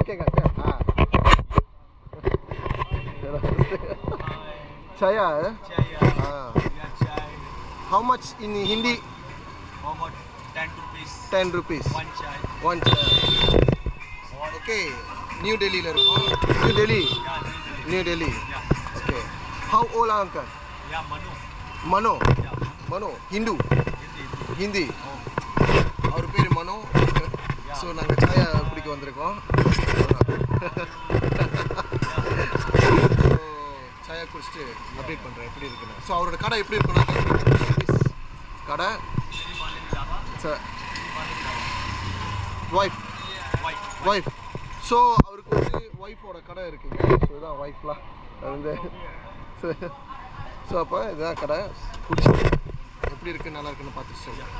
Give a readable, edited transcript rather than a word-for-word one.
கேட்க Chaya, eh? Chaya. Yeah, chai. How much in Hindi? How much? 10 rupees. 10 rupees. One chai. One chaya. Okay. New Delhi la irukom. New Delhi. Yeah, New Delhi. Yeah. Okay. How old are uncle? Yeah, Manu. Mano. Yeah. Mano. Hindu. Hindi. Hindi. அவர் பேர் மனோ. So நாங்கள் சாயா குடிக்க வந்திருக்கோம். சாயா குடிச்சிட்டு update பண்ணுறேன் எப்படி இருக்குன்னு. ஸோ அவரோட கடை எப்படி இருக்குன்னா கடை சார் ஒய்ஃப் ஸோ அவருக்கு வந்து ஒய்ஃபோட கடை இருக்குங்க. ஸோ இதுதான் ஒய்ஃப்லாம் அது வந்து ஸோ அப்போ இதுதான் கடை குடிச்சிட்டு எப்படி இருக்குது நல்லா இருக்குன்னு பார்த்துட்டு சொல்லுங்கள்.